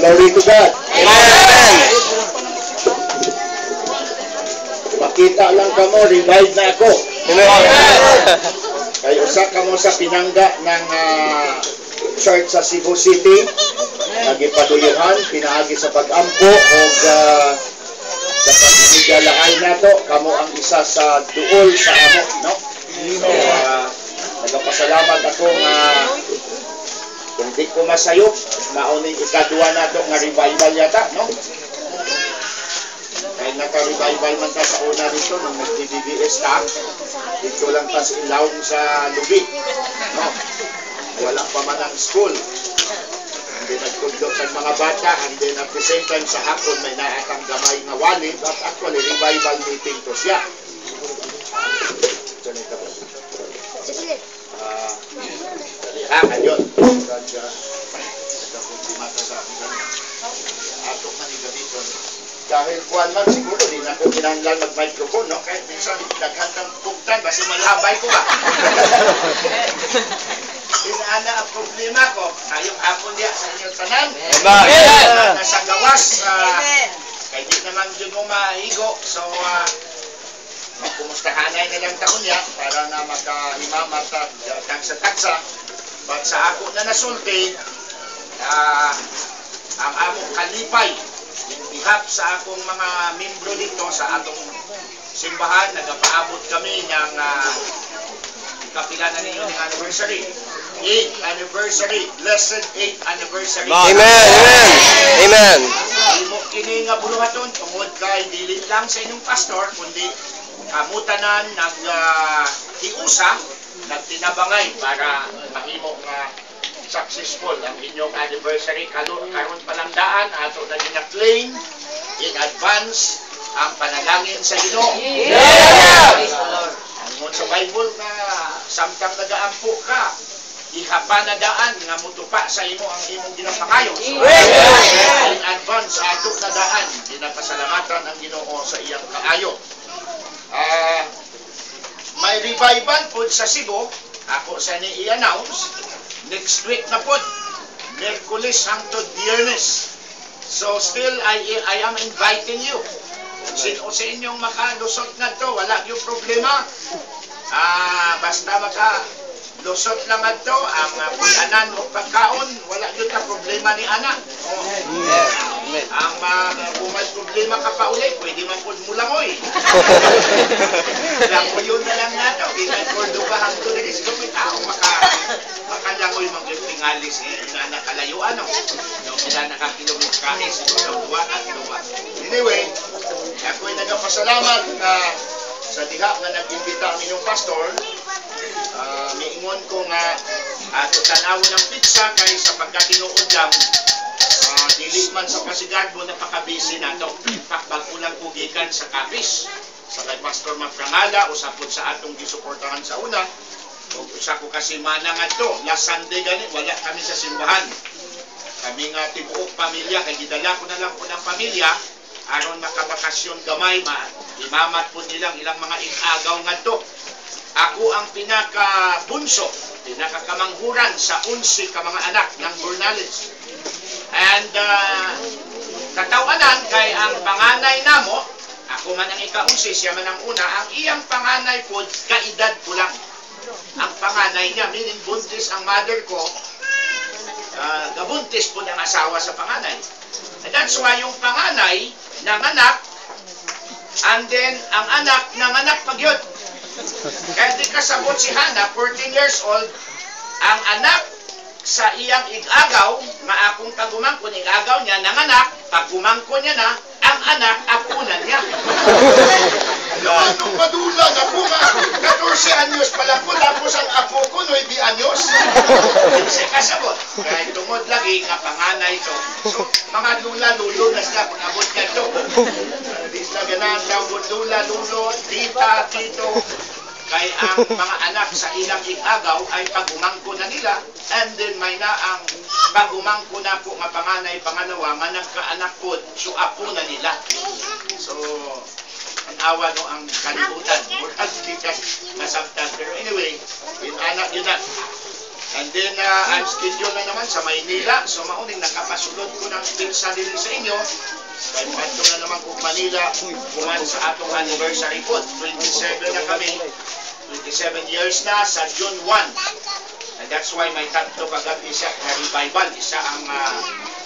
Glory to God. Amen. Makita lang kamo, revive na ako. Amen. Kay usa kamo sa pinangga ng church sa Cebu City. Nagipaduyuhan, pinaagi sa pag-ampo o sa pag-inigalaan nato. Kamo ang isa sa duol sa amo, no? So, nagapasalamat ako nga kung di ko masayop, mauning ikaduwa nato nga revival yata, no? Kaya naka-revival man ta sa una dito nung nag-DBS ta. Dito lang ta sa ilawong sa lubi, no? Wala pa man ang school. Hindi nagtudlok sa mga bata, and then at the same time sa hapon may naatang gamay nga walid, at actually revival meeting to siya. Kayon. Atok na ni ganito. Dahil kuwan man siguro, di na ko kinahanglan mag-microphone, no? Kahit minsan, naghantang buktan, basta malabay ko ba? Inaana ang problema ko. Ngayong hapon diya sa inyong tanan. Amen. Nasa gawas. Kaya di naman dyan mo maigo. So, magkumustahanay na lang taon niya para na makahimamat at tagsa-tagsa. But sa ako na nasulti, ang among kalipay, bihap sa akong mga membro dito sa atong simbahan, nagapaabot kami ng kapila na ninyo ng anniversary. 8th anniversary, blessed 8th anniversary. Amen. Amen. Imo kini nga buluhaton tungod kay dili lang sa inyong pastor kundi kamutanan nag-hiusa, nagtinabangay para mahimo nga successful ang inyong anniversary. Karon palang daan ato na gina-claim in advance ang panalangin sa Ginoo. Ang sa Bible na samtang nagaampo ka, ihapanadaan nga mutupa sa imo ang imong ginapangayo. In advance ato na daan, ginapasalamatan ang Ginoo sa iyang kaayo. May revival po sa Cebu, ako sa ni i-announce, next week na po, Merkulis hangtod Biyernes. So still, I am inviting you. Sino sa inyong makalusot na to, wala yung problema. Basta makalusot lang ito, ang pulanan o pagkaon, wala yung problema ni anak. Ang kung may problema ka pa ulit, pwede man po mulangoy. Lang po yun na lang nato, bilang kordo ka hangto na rin, may tao makalangoy mag-pingalis na nakalayuan. Kaya nakakilometer kahit siguro, duwa at duwa. Anyway, ako'y nagpasalamat na sa diha nga nag-imbita ang inyong pastor. Miingon ko nga tanawon ng pizza kay sa pagkatinuod lang dili man sa Pasigarbo napakabisi nato. Pakbag ulang pugikan sa kapis sa kay Pastor Mafrangala usapod sa atong gisuportahan sa una. Ug usa ko kasi mana ngadto last Sunday gani wala kami sa simbahan. Kami nga tibuok pamilya kay gidala ko na lang po ng pamilya aron makabakasyon gamay imamat po nilang ilang mga inagaw ngadto. Ako ang pinakabunso, pinakakamanghuran sa 11 ka mga anak ng Burnales. And katawanan kay ang panganay namo, ako man ang ika-11, siya man ang una, ang iyang panganay po, kaedad ko lang. Ang panganay niya, meaning buntis ang mother ko, gabuntis po ang asawa sa panganay. And that's why yung panganay nanganak, and then ang anak nanganak pagyod. Kaya di kasabot si Hannah, 14 years old, ang anak sa iyang igagaw, nga akong pagumangkon, igagaw niya, nanganak, pagumangkon niya na, ang anak, apunan niya. Nung padulan, ako nga, 14 anyos pala ko, tapos ang apo ko, 9 anyos. Kasi kasabot. Kaya tungod lagi, nga panganay ito. So, mga lula-lulo na sila, kung abot ka ito. Di sila ganaan, tawag lula-lulo, tita, tito. Kaya ang mga anak sa ilang igagaw ay pagumangko na nila, and then may na ang pagumangko na po nga panganay, pangalawa, nga nagkaanak po, so apo na nila. So, ang awa no ang kalibutan, murag bigas nasabtan. Pero anyway, yung anak yun na. And then, I'm scheduled na naman sa Maynila. So, mauning nakapasulod ko ng pizza din sa inyo. Kaya mukhang na naman kung Manila, kuman sa atong anniversary po. 27 na kami. 27 years na sa June 1. And that's why may tatlo kagabi siya na revival. Isa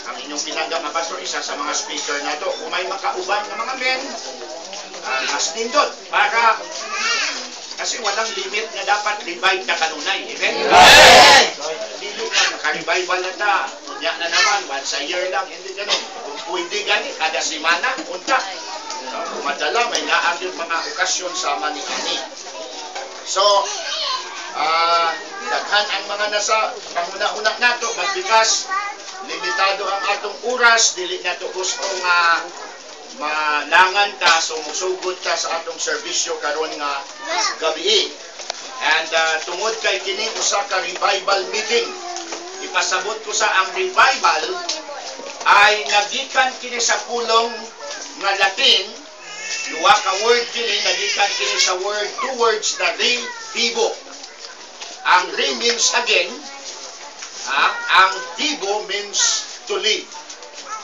ang inyong pinanggap na pastor, isa sa mga speaker na to. Kung may makauban na mga men, mas nindot para kasi walang limit na dapat revive na kanunay. Amen? Amen! Dili na, naka-revival na ta. Unya na naman, once a year lang, hindi ganun. Kung pwede gani, kada simana, unta. Kung madala, may naag yung mga okasyon sa mani-ani. So, daghan ang mga nasa panguna-una nato, magbikas, limitado ang atong oras, dili nato gustong malangan ta, so musugod ta sa atong serbisyo karon nga gabi. And tungod kay kini usa ka revival meeting, ipasabot ko sa ang revival ay nagikan kini sa pulong nga Latin, duha ka word kini, nagikan kini sa word, two words na re, vivo. Ang re means again, ang vivo means to live.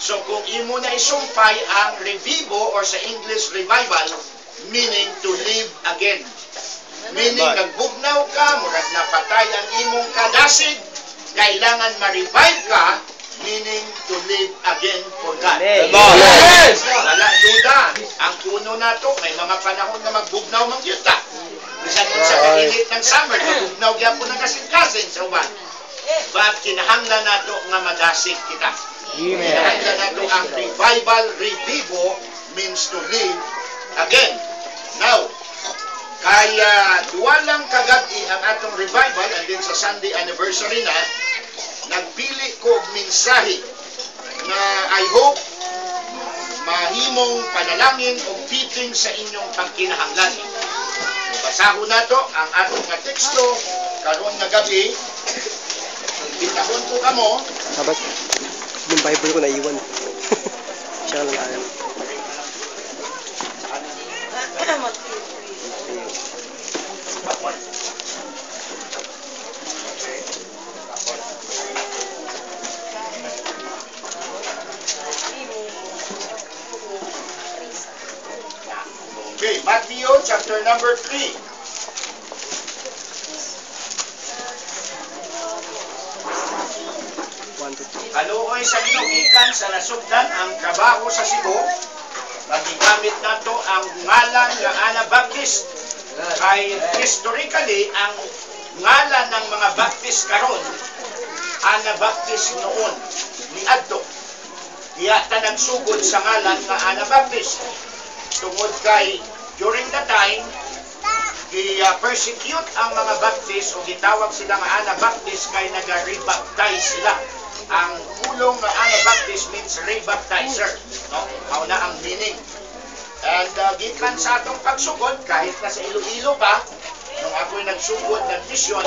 So kung imo na isumpay ang revivo or sa English revival, meaning to live again. Meaning nagbugnaw ka, murag napatay ang imong kadasig, kailangan ma-revive ka, meaning to live again for God. Wala duda, ang puno na to, may mga panahon na magbugnaw mang yuta. Bisan sa kainit ng summer, magbugnaw gyapon ng kasing-kasing sa uban. But kinahanglan nato nga madasig kita. Kinahanglan nato ang revival, revivo means to live again. Now, kaya duwa lang kagabi ang atong revival, and then sa Sunday anniversary na, nagpili ko og mensahe na I hope mahimong panalangin o fitting sa inyong pagkinahanglan. Basahon nato ang atong nga teksto karon nga gabi. Bitahon ko kamo. Sabat, yung Bible ko naiwan. Siya lang ayaw. Okay, Matthew chapter number 3. Kaluoy sa ginugikan sa nasugdan ang trabaho sa Cebu, magigamit nato ang ngalan nga Anabaptist. Kay historically ang ngalan ng mga Baptist karon Anabaptist noon niadto. Diya ta nagsugod sa ngalan nga Anabaptist. Tungod kay during the time persecute ang mga Baptist o gitawag sila nga Anabaptist kay naga-rebaptize sila. Ang pulong ng Anabaptist means rebaptizer, no? Mao na ang meaning. And gikan sa atong pagsugod, kahit na sa Iloilo pa, nung ako'y nagsugod ng mission,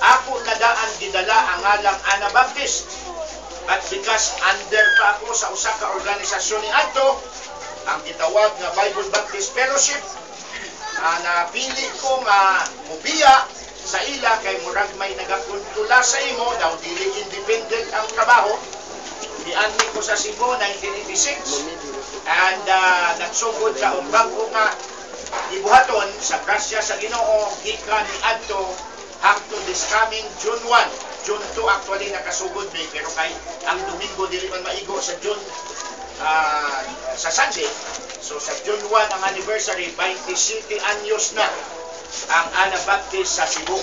ako nadaan gidala ang ngalang Anabaptist. At because under pa ako sa usa ka organisasyon ni Adto, ang gitawag na Bible Baptist Fellowship, napili ko nga mubiya sa ila kay murag may nagakontrola sa imo daw dili independent ang trabaho. Dianmi ko sa Cebu 1986 and nagsugod sa bago nga ibuhaton sa grasya sa Ginoo gikan ni adto hangtod this coming June 1. June 2 actually nakasugod may pero kay ang Domingo dili man maigo sa June sa Sunday. So sa June 1 ang anniversary, 27 anyos na ang Anabaptist sa Cebu.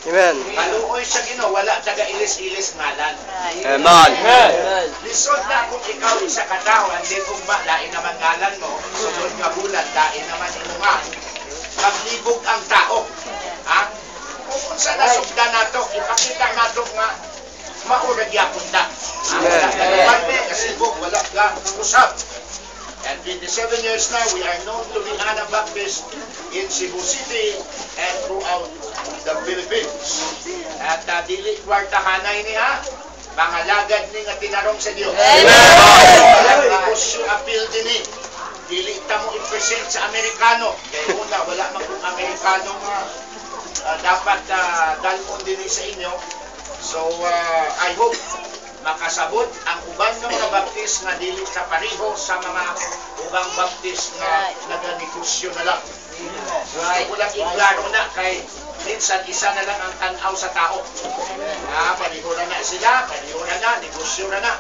Amen. Kaluoy sa Ginoo, wala taga ilis-ilis ngalan. Amen. Lisod na kung ikaw isa ka tao, hindi kung ba, lain naman ngalan mo, sunod nga bulan, lain naman imo nga. Maglibog ang tao. Ha? Kung sa nasugdan nato, ipakita nato nga mauragya punta. Wala ka naman kasi wala ka usap. And 27 years now, we are known to be Anabaptist in Cebu City and throughout the Philippines. At dili kwartahanay niya, pangalagad ni nga tinarong sa Diyos. Amen! Negosyo appeal din ni. Dili ta mo i-present sa Amerikano. Kaya una, wala man kung Amerikano dapat dalpon din sa inyo. So, I hope makasabot ang uban ng mga baptist nga dili sa pariho sa mga ubang baptist nga naganegosyo na lang. Gusto ko lang iklaro na kay minsan isa na lang ang tanaw sa tao. Pariho na sila, pariho na, negosyo na.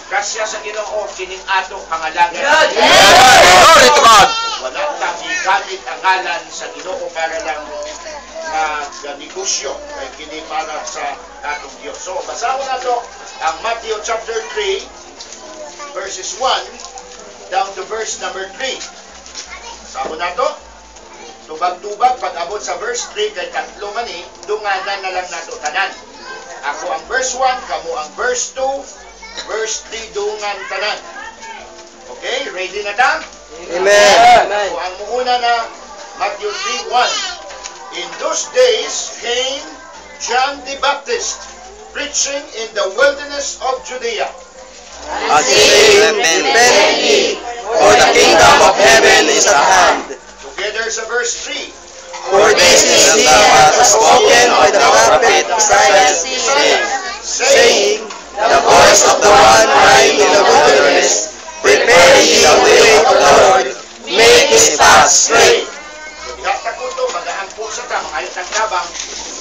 Kasya sa Ginoo kining atong pangalagan. Glory to God. Wala tang igamit ang ngalan sa Ginoo para lang negosyo kay kini para sa atong Dios. So basahon nato ang Matthew chapter 3 verses 1 down to verse number 3. Basahon nato. Tubag-tubag pag abot sa verse 3 kay tatlo man ni dunganan na lang nato tanan. Ako ang verse 1, kamo ang verse 2, verse 3 dungan tanan. Okay, ready na ta? Amen. So ang muuna na Matthew 3:1. In those days came John the Baptist, preaching in the wilderness of Judea. And saying, repent ye, for the kingdom of heaven is at hand. Together sa verse 3. For this is he that was spoken by the prophet Isaiah, saying, the voice of the one crying in the wilderness, prepare ye the way of the Lord, make his path straight. Takuto, mag-aampo sa ta, makayot ang tabang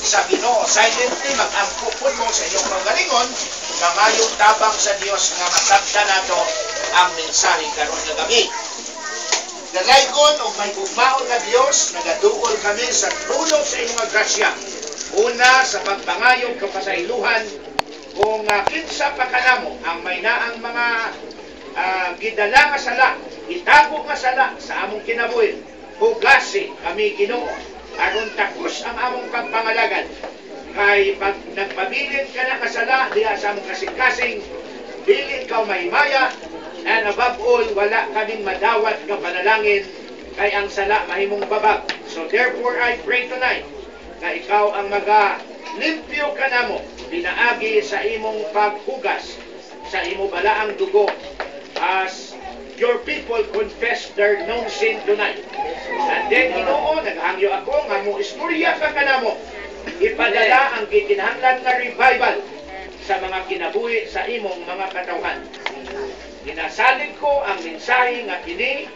sa Ginoo. Silently, mag-ampo po mo sa inyong magalingon, na mayong tabang sa Dios nga matagda nato ang mensahe karon nga gabi. Dalaygon o may ugmaon nga Dios, nagadukol kami sa truno sa inyong grasya. Una, sa pagpangayong kapasaylohan, kung kinsa pa kanamo ang may naang mga gidala nga sala, itago nga sala sa among kinabuhi. Hugasi kami Ginoo aron takos ang among pagpangalagan kay pag nagpabilin ka na kasala diha sa among kasing-kasing dili ikaw mahimaya and above all wala kaming madawat nga panalangin kay ang sala mahimong babag. So therefore I pray tonight na ikaw ang limpyo ka namo pinaagi sa imong paghugas sa imo balaang dugo as your people confess their known sin tonight. And then, Ginoo, naghangyo ako nga mo istorya ka kanamo. Ipadala ang gikinahanglan nga revival sa mga kinabuhi sa imong mga katawhan. Ginasalig ko ang mensahe nga kini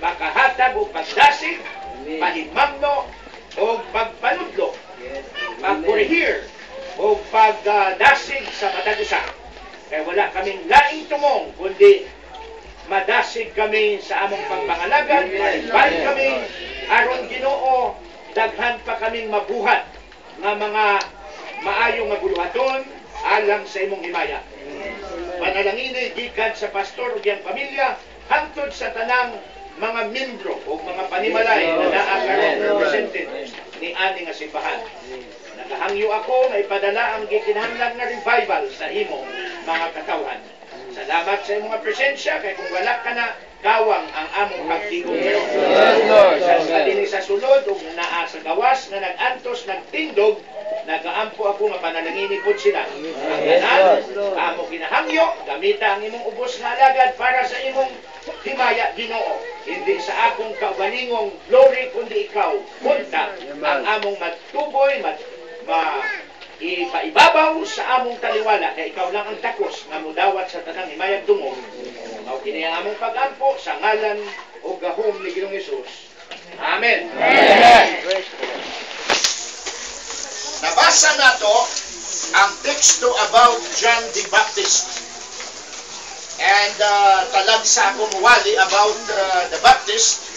makahatag og pagdasig, pahimangno o pagpanudlo, pagkurihir o pagdasig sa matag usa. Kaya wala kaming laing tumong kundi madasig kami sa among pagpangalagan, malibay kami, aron Ginoo, daghan pa kaming mabuhat nga mga maayong maguluhaton alang sa imong himaya. Panalangin gikan sa pastor ug iyang pamilya hangtod sa tanang mga membro o mga panimalay na naa karon represented ni ani nga simbahan. Nakahangyo ako na ipadala ang gikinahanglan nga revival sa imo mga katawhan. Salamat sa imong presensya kay kung wala ka na kawang ang among pagtigong sa dinhi sa sulod ug naa sa gawas nga nagantos nagtindog nagaampo ako nga panalangini pud sila. Ang tanan amo kinahangyo gamita ang imong ubos nga alagad para sa imong himaya Ginoo. Hindi sa akong kaugalingong glory kundi ikaw punta ang among magtuboy ipaibabaw sa among taliwala kay ikaw lang ang takos nga mudawat sa tanang himayag dungog. Mao kini ang among pag-ampo sa ngalan o gahom ni Ginoong Hesus. Amen. Amen. Nabasa nato ang teksto about John the Baptist. And talagsa akong wali about the Baptist.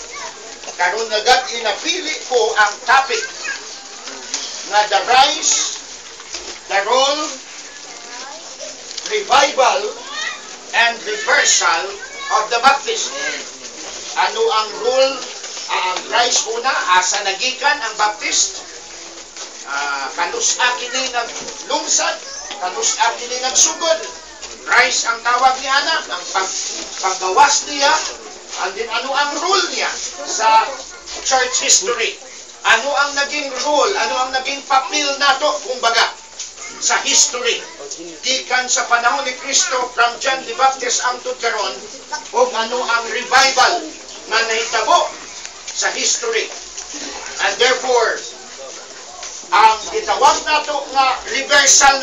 Karon agad inapili ko ang topic nga the rise, the role, revival, and reversal of the Baptist. Ano ang role, ang rise una, asa nagikan ang Baptist? Kanus-a kini naglungsad, kanus-a kini nagsugod. Rise ang tawag niya na, ang paggawas niya, and then ano ang role niya sa church history. Ano ang naging role, ano ang naging papel nato, kumbaga, sa history. Gikan sa panahon ni Kristo from John the Baptist ang tutkaron, o ano ang revival na nahitabo sa history. And therefore, ang gitawag nato reversal